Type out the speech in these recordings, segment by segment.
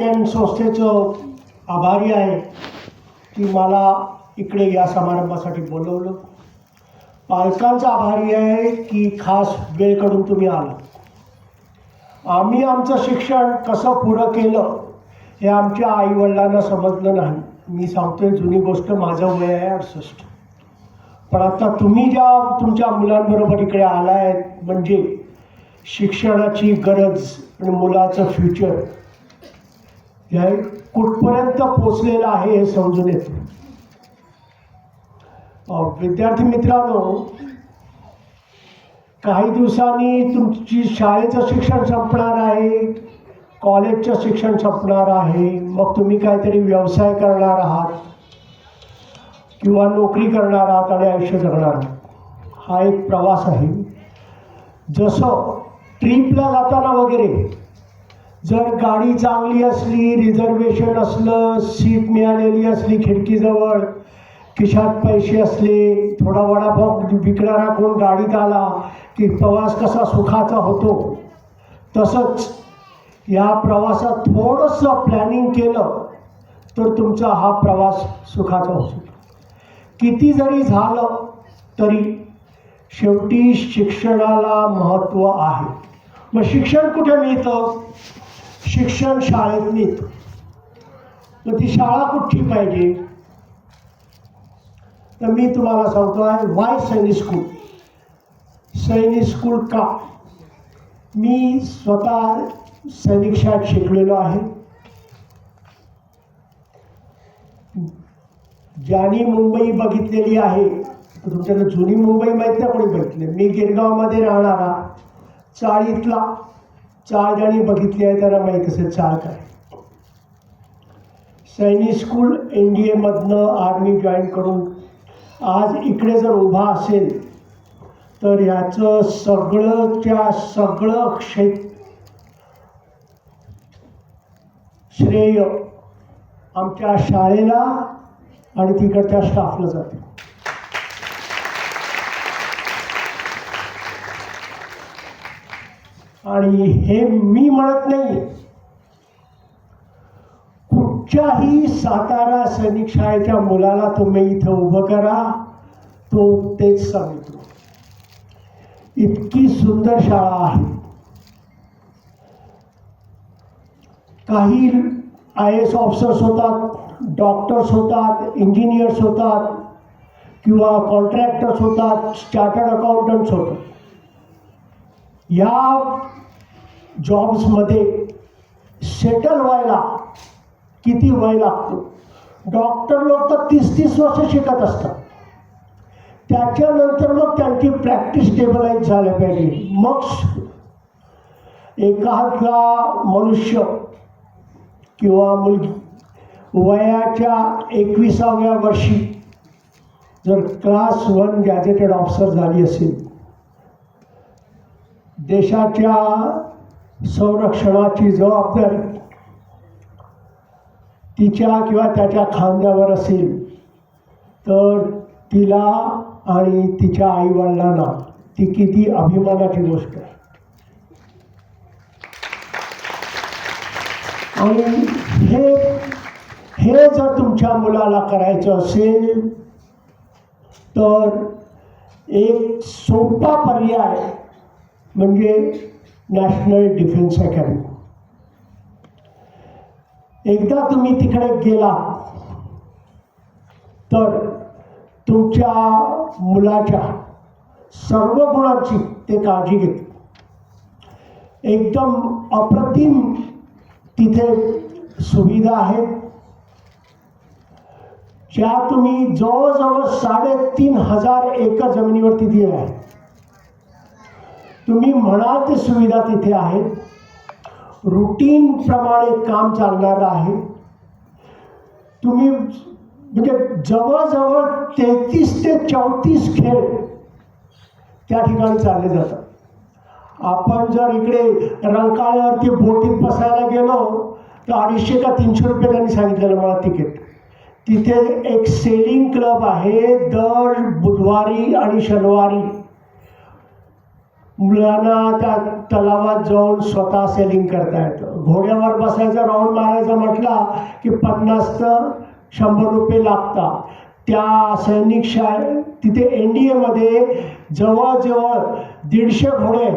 Ten संस्थेचं आभारी आहे की मला इकडे या समारंभासाठी बोलवलं. पालकांचा आभारी आहे की खास वेळ काढून तुम्ही आला. आम्ही आमचं शिक्षण कसं पुरं केलं हे आमच्या आईवडिलांना समजलं नाही. मी सांगतोय जुनी गोष्ट, माझं वय आहे 68. पण आता तुम्ही ज्या तुमच्या मुलांबरोबर इकडे आला आहेत म्हणजे शिक्षणाची गरज आणि मुलाचं फ्युचर हे कुठपर्यंत पोचलेलं आहे हे समजून येतं. विद्यार्थी मित्रांनो, काही दिवसांनी तुमची शाळेचं शिक्षण संपणार आहे, कॉलेजचं शिक्षण संपणार आहे, मग तुम्ही काहीतरी व्यवसाय करणार आहात किंवा नोकरी करणार आहात आणि आयुष्य जगणार आहात. हा एक प्रवास आहे. जसं ट्रिपला जाताना वगैरे जर गाडी चांगली असली, रिझर्वेशन असलं, सीट मिळालेली असली खिडकीजवळ, खिशात पैसे असले, थोडा वडापाव विकणारा कोण गाडीत आला की प्रवास कसा सुखाचा होतो, तसंच या प्रवासात थोडंसं प्लॅनिंग केलं तर तुमचा हा प्रवास सुखाचा होतो. किती जरी झालं तरी शेवटी शिक्षणाला महत्त्व आहे. मग शिक्षण कुठे मिळतं? शिक्षण शाळेत मिळतं. मग ती शाळा कुठची पाहिजे? तर मी तुम्हाला सांगतो आहे, वाय सैनिक स्कूल. सैनिक स्कूल का? मी स्वतः सैनिक शाळेत शिकलेलो आहे. ज्यांनी मुंबई बघितलेली आहे, तुमच्याकडे जुनी मुंबई माहीत नाही कोणी बघितली. मी गिरगावमध्ये राहणारा चाळीतला 4 जणी बघितली आहे, त्यांना माहीत असेल चाळ काय. सैनिक स्कूल NDAमधनं आर्मी जॉईन करून आज इकडे जर उभा असेल तर ह्याचं सगळंच्या सगळं श्रेय आमच्या शाळेला आणि तिकडच्या स्टाफला जाते. आणि हे मी म्हणत नाही, कुठच्याही सातारा सैनिक शाळेच्या मुलाला तुम्ही इथं उभं करा, तो तेच सांगतो. इतकी सुंदर शाळा आहे. काही IAS ऑफिसर्स होतात, डॉक्टर्स होतात, इंजिनियर्स होतात किंवा कॉन्ट्रॅक्टर्स होतात, चार्टर्ड अकाउंटंट्स होतात. या जॉब्समध्ये सेटल व्हायला किती वय लागतो? डॉक्टर लोक तर 30-30 वर्ष शिकत असतात. त्याच्यानंतर मग त्यांची प्रॅक्टिस स्टेबलाइज झाली पाहिजे. मग एखादा मनुष्य किंवा मुलगी वयाच्या 21व्या वर्षी जर क्लास 1 गॅझेटेड ऑफिसर झाली असेल, देशाच्या संरक्षणाची जबाबदारी तिच्या किंवा त्याच्या खांद्यावर असेल तर तिला आणि तिच्या आईवडिलांना ती किती अभिमानाची गोष्ट आहे. आणि हे जर तुमच्या मुलाला करायचं असेल तर एक सोपा पर्याय म्हणजे नॅशनल डिफेन्स अकॅडमी. एकदा तुम्ही तिकडे गेला तर तुमच्या मुलाच्या सर्व गुणांची ते काळजी घेते. एकदम अप्रतिम तिथे सुविधा आहेत, ज्या तुम्ही जवळजवळ 3500 एकर जमिनीवरती दिल्या आहेत. तुम्ही म्हणाल ते सुविधा तिथे आहेत. रुटीन प्रमाणे काम चालणार आहे. तुम्ही म्हणजे जवळजवळ 33 ते 34 खेळ त्या ठिकाणी चालले जातात. आपण जर इकडे रंकाळ्यावरती बोटीत बसायला गेलो तर 250 का 300 रुपये त्यांनी सांगितलेलं मला तिकीट. तिथे एक सेलिंग क्लब आहे. दर बुधवारी आणि शनिवारी मुलांना त्या तलावात जाऊन स्वतः सेलिंग करता येतं. घोड्यावर बसायचं, राऊंड मारायचं म्हटला की 50 तर 100 रुपये लागतात. त्या सैनिक शाळेत तिथे NDA मध्ये जवळजवळ 150 घोडे.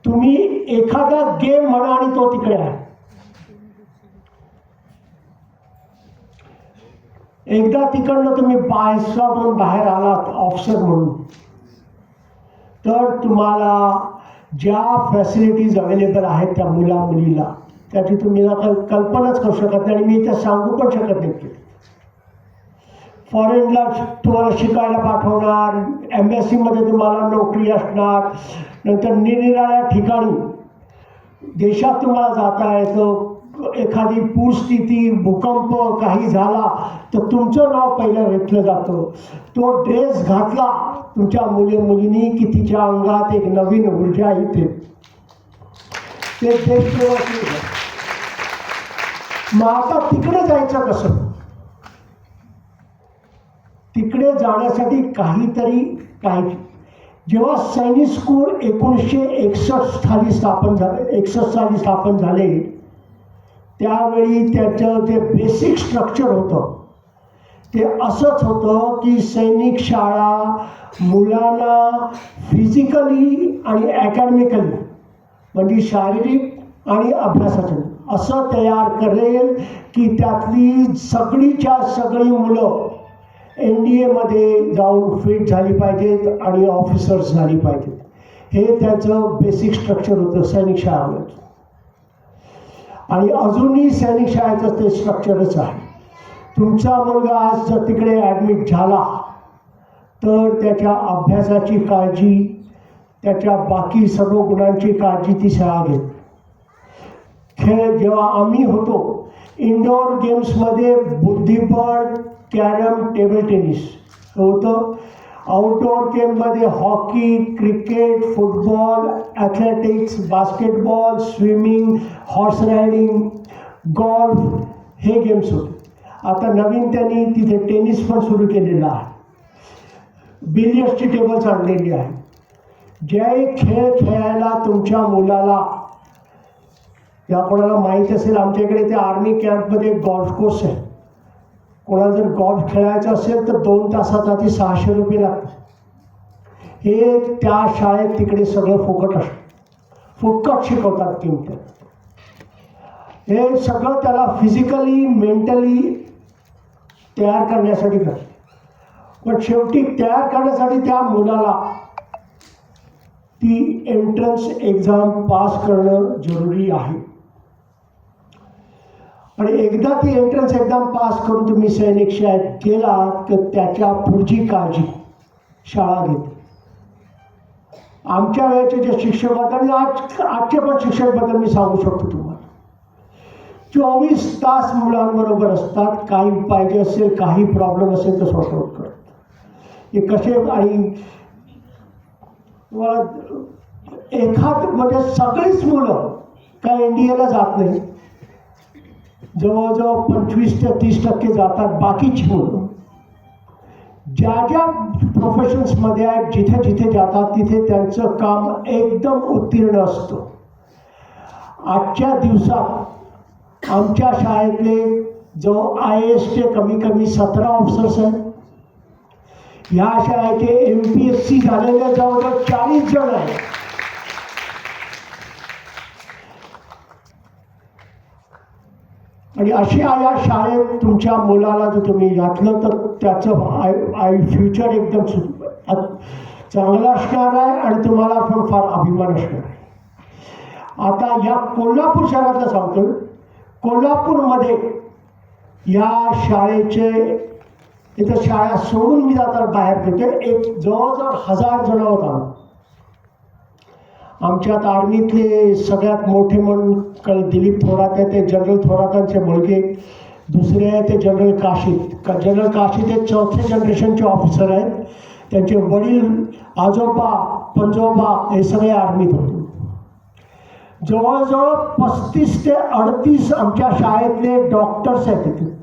तुम्ही एखादा गेम म्हणा आणि तो तिकडे आहे. एकदा तिकडनं तुम्ही बाहेर आलात ऑफिसर म्हणून, तर तुम्हाला ज्या फॅसिलिटीज अवेलेबल आहेत त्या मुलीला, त्याची तुम्ही कल्पनाच करू शकत नाही आणि मी त्या सांगू पण शकत नाही. फॉरेनला तुम्हाला शिकायला पाठवणार, एम्बॅसीमध्ये तुम्हाला नोकरी असणार, नंतर निरनिराळ्या ठिकाणी देशात तुम्हाला जाता येतं. एखादी पूरस्थिती, भूकंप काही झाला तर तुमचं नाव पहिलं घेतलं जातं. तो ड्रेस घातला तुमच्या मुलींनी की तिच्या अंगात एक नवीन ऊर्जा येते. ते देशसेवक. मग आता तिकडे जायचं कसं? तिकडे जाण्यासाठी काहीतरी पाहिजे. जेव्हा सैनिक स्कूल 1961 साली स्थापन झाले, त्यावेळी त्याचं जे बेसिक स्ट्रक्चर होतं ते असंच होतं की सैनिक शाळा मुलांना फिजिकली आणि अकॅडमिकली, म्हणजे शारीरिक आणि अभ्यासातून असं तयार करेल की त्यातली सगळीच्या सगळी मुलं NDA मध्ये जाऊन फिट झाली पाहिजेत आणि ऑफिसर्स झाली पाहिजेत. हे त्याचं बेसिक स्ट्रक्चर होतं सैनिक शाळेमध्ये. आणि अजूनही सैनिक शाळेचं ते स्ट्रक्चरच आहे. तुमचा मुलगा आज जर तिकडे ॲडमिट झाला तर त्याच्या अभ्यासाची काळजी, त्याच्या बाकी सर्व गुणांची काळजी ती शाळा घेते. खेळ जेव्हा आम्ही होतो, इंडोर गेम्समध्ये बुद्धिबळ, कॅरम, टेबल टेनिस होतं. आउटडोअर गेममध्ये hockey, cricket, football, athletics, basketball, swimming, horse riding, golf हे गेम्स होते. आता नवीन त्यांनी तिथे टेनिस पण सुरू केलेला आहे. बिलियर्ड्सची टेबल्स आणलेली आहे. जे खेळ खेळायला तुमच्या मुलाला, या कोणाला माहीत असेल, आमच्या इकडे ते आर्मी कॅम्पमध्ये गॉल्फ कोर्स आहे. कोणाला जर गॉल्फ खेळायचं असेल तर 2 तासाचा ती 600 रुपये लागतात. हे त्या शाळेत तिकडे सगळं फुकट असतं. फुकट शिकवतात किंमत. हे सगळं त्याला फिजिकली, मेंटली तयार करण्यासाठी करतात. पण शेवटी तयार करण्यासाठी त्या मुलाला ती एंट्रन्स एक्झाम पास करणं जरुरी आहे. आणि एकदा ती एंट्रन्स एक्झाम पास करून तुम्ही सैनिक शाळेत गेला तर त्याच्या पुढची काळजी शाळा घेते. आमच्या वेळेचे जे शिक्षक होते आणि आजचे पण शिक्षकबद्दल मी सांगू शकतो तुम्हाला, 24 तास मुलांबरोबर असतात. काही पाहिजे असेल, काही प्रॉब्लेम असेल तर सॉर्ट आउट करतात. हे कसे, आणि तुम्हाला म्हणजे सगळीच मुलं काय NDAला जात नाही. जवळजवळ 25 ते 30% जातात. बाकीची मुलं ज्या ज्या प्रोफेशन्समध्ये आहेत, जिथे जिथे जातात तिथे त्यांचं काम एकदम उत्तीर्ण असतं. आजच्या दिवसात आमच्या शाळेतले जो IASचे कमी 17 ऑफिसर्स आहेत. ह्या शाळेचे MPSC झालेले जवळजवळ 40 जण आहेत. आणि अशी या शाळेत तुमच्या मुलाला जर तुम्ही घातलं तर त्याचं फ्युचर एकदम चांगलं असणार आहे आणि तुम्हाला पण फार अभिमान असणार आहे. आता या कोल्हापूर शहरातलं सांगतो. कोल्हापूरमध्ये या शाळेचे, इथं शाळा सोडून मी जाताना बाहेर गेले, एक जवळजवळ 1000 जण होता. आमच्यात आर्मीतले सगळ्यात मोठे म्हणून दिलीप थोरात आहे, ते जनरल थोरातांचे मुलगे. दुसरे आहे ते जनरल काशीद. जनरल काशीद हे 4थ्या जनरेशनचे ऑफिसर आहेत. त्यांचे वडील, आजोबा, पंजोबा हे सगळे आर्मीत होते. जवळजवळ 35 ते 38 आमच्या शाळेतले डॉक्टर्स आहेत तिथे.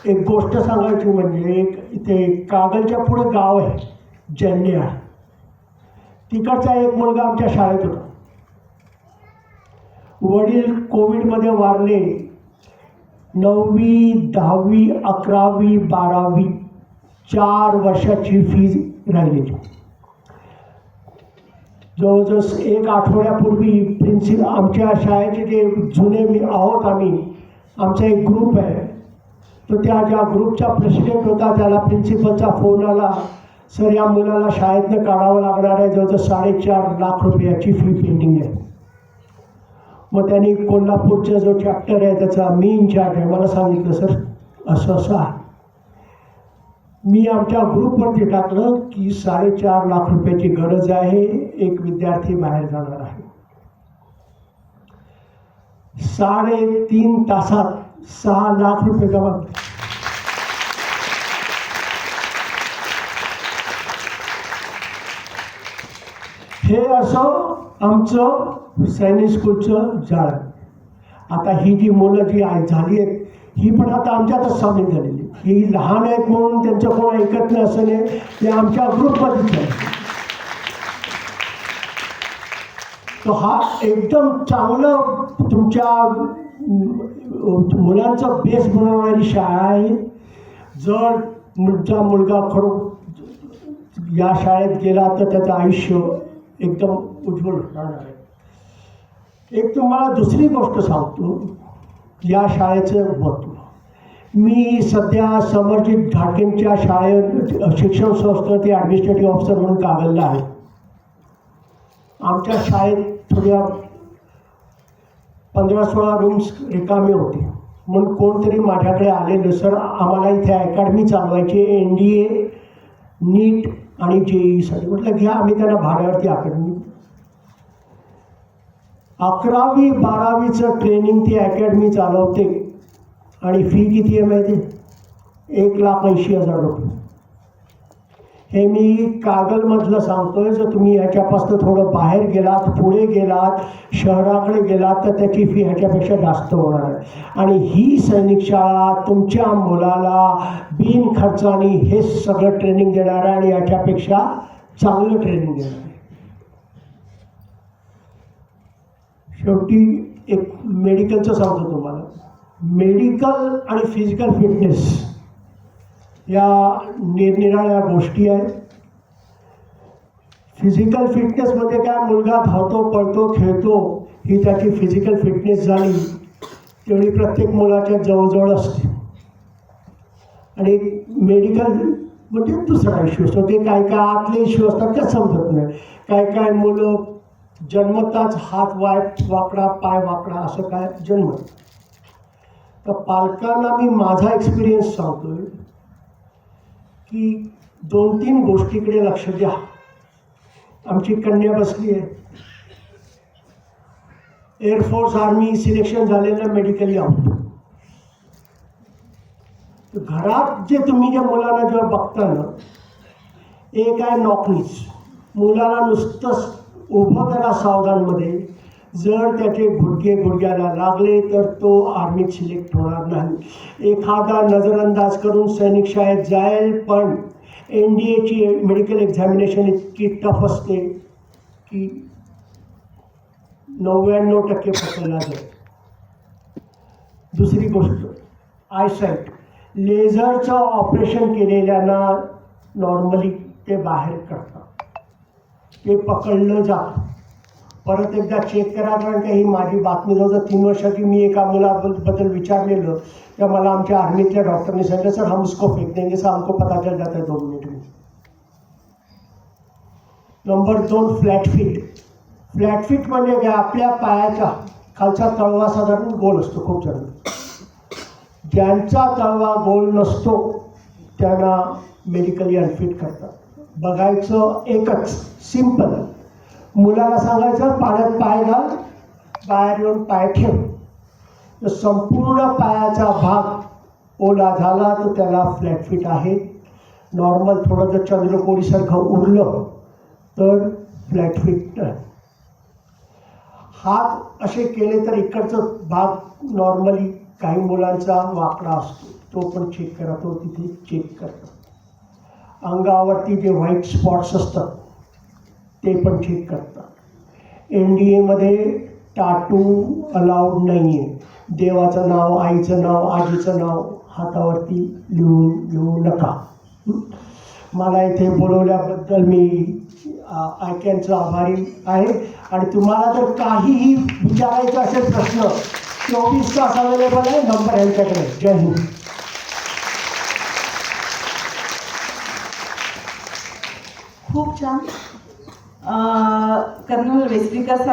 एक गोष्ट सांगायची म्हणजे एक इथे कागलच्या पुढे गाव आहे जन्या, तिकडचा एक मुलगा आमच्या शाळेत होता. वडील कोविडमध्ये वारले. 9वी 10वी 11वी 12वी 4 वर्षाची फी राहिलेली. जवळजवळ एक आठवड्यापूर्वी आमच्या शाळेचे जे जुने आहोत आमचा एक ग्रुप आहे, तो त्या ज्या ग्रुपचा प्रेसिडेंट होता त्याला प्रिन्सिपलचा फोन आला, सर या मुलाला शाळेतनं काढावं लागणार आहे, जवळजवळ 4.5 लाख रुपयाची फी पेंडिंग आहे. मग त्यांनी कोल्हापूरचा जो चॅप्टर आहे त्याचा मी इन्चार्ज आहे, मला सांगितलं सर असं असं आहे. मी आमच्या ग्रुपवरती टाकलं की 4.5 लाख रुपयाची गरज आहे, एक विद्यार्थी बाहेर जाणार आहे. 3.5 तासात 6 लाख रुपये जमा. हे असं आमचं सैनिक स्कूलचं जाळ. आता ही जी मुलं जी झाली आहेत ही पण आता आमच्यातच सामील झालेली. ही लहान आहेत म्हणून त्यांचं कोण ऐकत नाही असं नाही, ते आमच्या ग्रुपमध्येच आहे. तो हा एकदम चांगलं तुमच्या मुलांचं बेस बनवणारी शाळा आहे. जर तुमचा मुलगा खरोखर या शाळेत गेला तर त्याचं आयुष्य एकदम उज्ज्वल होणार आहे. एक तुम्हाला दुसरी गोष्ट सांगतो या शाळेचं महत्त्व. मी सध्या समरजित घाटगेंच्या शाळेत शिक्षण संस्थेचे ॲडमिनिस्ट्रेटिव्ह ऑफिसर म्हणून कागलला आहे. आमच्या शाळेत थोड्या 15-16 रूम्स रिकामे होते म्हणून कोणतरी माझ्याकडे आलेलं, सर आम्हाला इथे अकॅडमी चालवायची NDA नीट आणि JEEसाठी. म्हटलं घ्या, आम्ही त्यांना भाड्यावरती अकॅडमी. 11वी 12वीचं ट्रेनिंग ती अकॅडमी चालवते आणि फी किती आहे माहिती? 1,80,000 रुपये. हे मी कागलमधलं सांगतोय. जर तुम्ही ह्याच्यापासून थोडं बाहेर गेलात, पुढे गेलात, शहराकडे गेलात तर त्याची फी ह्याच्यापेक्षा जास्त होणार आहे. आणि ही सैनिक शाळा तुमच्या मुलाला बिनखर्चाने हे सगळं ट्रेनिंग देणार आहे आणि याच्यापेक्षा चांगलं ट्रेनिंग देणार आहे. शेवटी एक मेडिकलचं सांगतो तुम्हाला. मेडिकल आणि फिजिकल फिटनेस या निरनिराळ्या गोष्टी आहेत. फिजिकल फिटनेसमध्ये काय, मुलगा धावतो, पळतो, खेळतो, ही त्याची फिजिकल फिटनेस झाली तेवढी प्रत्येक मुलाच्या जवळजवळ असते. आणि मेडिकल म्हणजे दुसरा इश्यू असतो. ते काय काय आतले इश्यू असतात त्या समजत नाही. काय मुलं जन्मताच हात वाकडा, पाय वाकडा असं काय जन्मत. तर पालकांना मी माझा एक्सपिरियन्स सांगतोय की 2-3 गोष्टीकडे लक्ष द्या. आमची कन्या बसली आहे, एअरफोर्स आर्मी सिलेक्शन झालेलं मेडिकली आउट. घरात जे तुम्ही ज्या मुलांना जेव्हा बघता ना, एक आहे नॉकनीच. मुलाला नुसतंच उभं करा सावधानमध्ये. जर त्याचे गुडघे गुडघ्याला लागले तर तो आर्मीत सिलेक्ट होणार नाही. एखादा नजरअंदाज करून सैनिक शाळेत जाईल, पण NDAची मेडिकल एक्झामिनेशन इतकी टफ असते की 99% पकडला जाईल. दुसरी गोष्ट आयसाईट. लेझरचं ऑपरेशन केलेल्यांना नॉर्मली ते बाहेर करतात, ते पकडलं जातं. परत एकदा चेक करा, कारण का ही माझी बातमी जवळजवळ 3 वर्षाची. मी एका मुलाबद्दल विचारलेलं तर मला आमच्या आर्मीतल्या डॉक्टरने सांगितलं, सर हम उसको फेक देंगे, सर हमको पता चल जाता है 2 मिनट में. Number 2 flat feet. Flat feet म्हणजे काय, आपल्या पायाचा खालचा तळवा साधारण गोल असतो. खूप जण ज्यांचा तळवा गोल नसतो त्यांना मेडिकली अनफिट करतात. बघायचं एकच सिंपल, मुलाला सांगायचं पाण्यात पाय घाल, बाहेर येऊन पाय ठेव. तर संपूर्ण पायाचा भाग ओला झाला तर त्याला फ्लॅट फीट आहे. नॉर्मल थोडं जर चंद्रकोरीसारखं उरलं तर फ्लॅट फीट. हात असे केले तर इकडचं भाग नॉर्मली काही मुलांचा वाकडा असतो, तो पण चेक करा, तो तिथे चेक करतात. अंगावरती जे व्हाईट स्पॉट्स असतात ते पण चेक करतात. NDAमध्ये टाटू अलाउड नाही आहे. देवाचं नाव, आईचं नाव, आजीचं नाव हातावरती लिहून घेऊ नका. मला इथे बोलवल्याबद्दल मी ऐक्यांचा आभारी आहे. आणि तुम्हाला जर काहीही विचारायचं असेल प्रश्न, 24 तास अवेलेबल आहे, नंबर यांच्याकडे. जय हिंद. खूप छान. कर्नल वेस्ट्रिकर साहेब